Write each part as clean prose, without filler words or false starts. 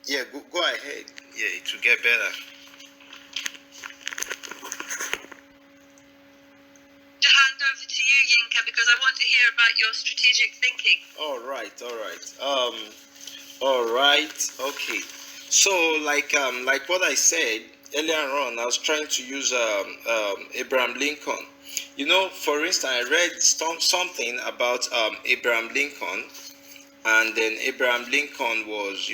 Yeah, go ahead. Yeah, it will get better. To hand over to you, Yinka, because I want to hear about your strategic thinking. All right, all right. All right. Okay. So, like what I said earlier on, I was trying to use Abraham Lincoln. You know, for instance, I read something about Abraham Lincoln, and then Abraham Lincoln was,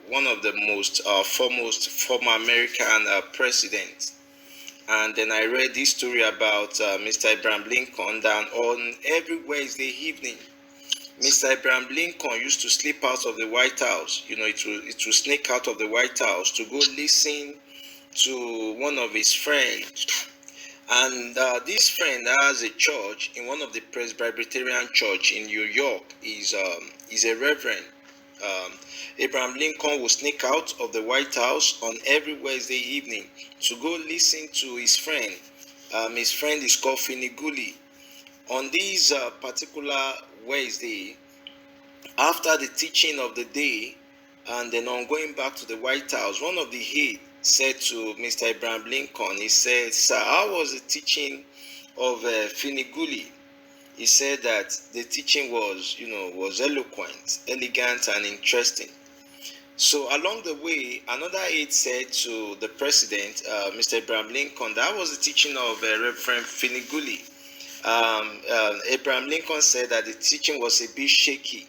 one of the most foremost former American presidents. And then I read this story about Mr. Abraham Lincoln that on every Wednesday evening, Mr. Abraham Lincoln used to slip out of the White House. It will sneak out of the White House to go listen to one of his friends. And this friend has a church in one of the Presbyterian church in New York. Is a reverend. Um, Abraham Lincoln will sneak out of the White House on every Wednesday evening to go listen to his friend. His friend is called Finiguli. On this particular Wednesday, after the teaching of the day, and then on going back to the White House, one of the aides said to Mr. Abraham Lincoln, he said, "Sir, how was the teaching of Finiguli?" He said that the teaching was eloquent, elegant, and interesting. So along the way, another aide said to the president, Mr. Abraham Lincoln, that was the teaching of Reverend Finiguli. Abraham Lincoln said that the teaching was a bit shaky.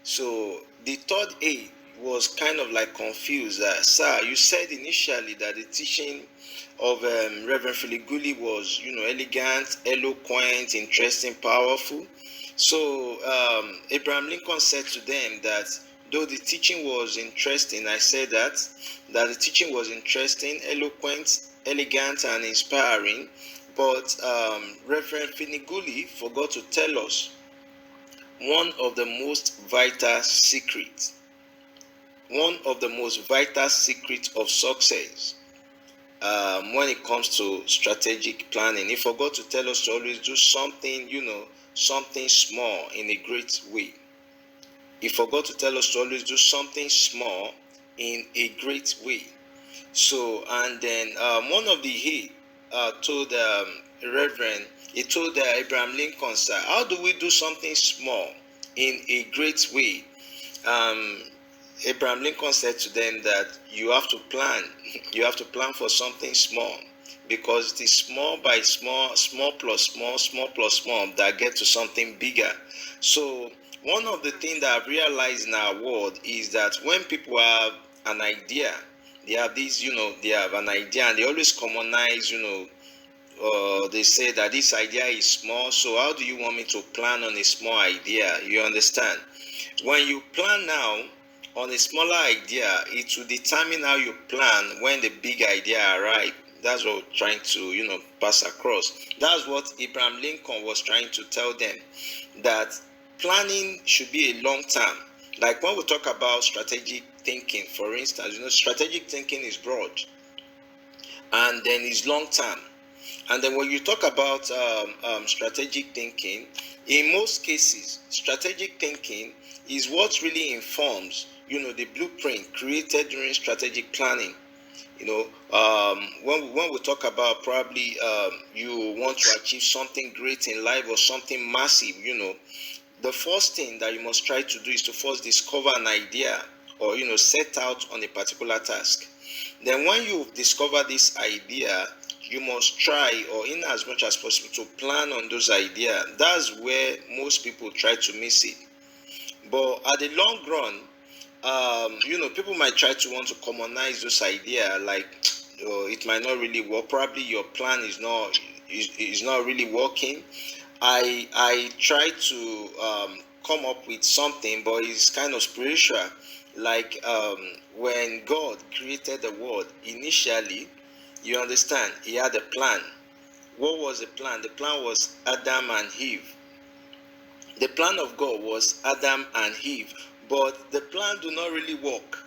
So the third aide was kind of like confused. Sir, you said initially that the teaching of Reverend Filiguli was, elegant, eloquent, interesting, powerful. So Abraham Lincoln said to them that though the teaching was interesting, I said that the teaching was interesting, eloquent, elegant, and inspiring, but Reverend Finiguli forgot to tell us one of the most vital secrets of success when it comes to strategic planning. He forgot to tell us to always do something, something small in a great way. He forgot to tell us to always do something small in a great way. So, and then one of the told Reverend, he told Abraham Lincoln, sir, how do we do something small in a great way? Um, Abraham Lincoln said to them that you have to plan. You have to plan for something small, because it is small by small, small plus small, small plus small that get to something bigger. So one of the things that I've realized in our world is that when people have an idea, they have this, they have an idea and they always commonize, they say that this idea is small, so how do you want me to plan on a small idea? You understand? When you plan now on a smaller idea, it will determine how you plan when the big idea arrives. That's what we're trying to, pass across. That's what Abraham Lincoln was trying to tell them, that planning should be a long term. Like when we talk about strategic thinking, for instance, strategic thinking is broad and then is long term. And then when you talk about strategic thinking, in most cases, strategic thinking is what really informs, the blueprint created during strategic planning. When we talk about probably you want to achieve something great in life or something massive, the first thing that you must try to do is to first discover an idea or, set out on a particular task. Then when you discover this idea, you must try, or in as much as possible, to plan on those ideas. That's where most people try to miss it. But at the long run, people might try to want to commonize those ideas, like it might not really work. Probably your plan is not really working. I try to come up with something, but it's kind of spiritual. Like when God created the world initially, you understand, He had a plan. What was the plan? The plan was Adam and Eve. The plan of God was Adam and Eve, but the plan do not really work.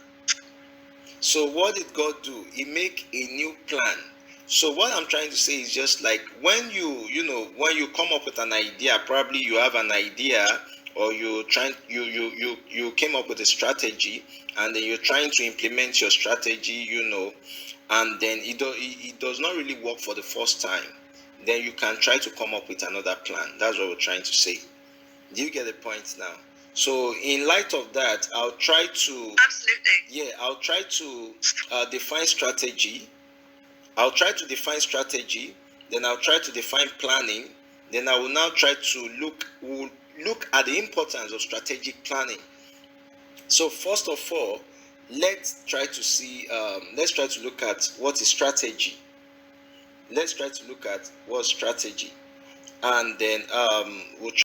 So what did God do? He make a new plan. So what I'm trying to say is just like when you come up with an idea, probably you have an idea or you came up with a strategy, and then you're trying to implement your strategy, and then it does not really work for the first time, then you can try to come up with another plan. That's what we're trying to say. Do you get the point now? So in light of that, I'll try to define strategy. I'll try to define strategy, then I'll try to define planning, then I will now try to look at the importance of strategic planning. So first of all, let's try to look at what is strategy. Let's try to look at what's strategy, and then we'll try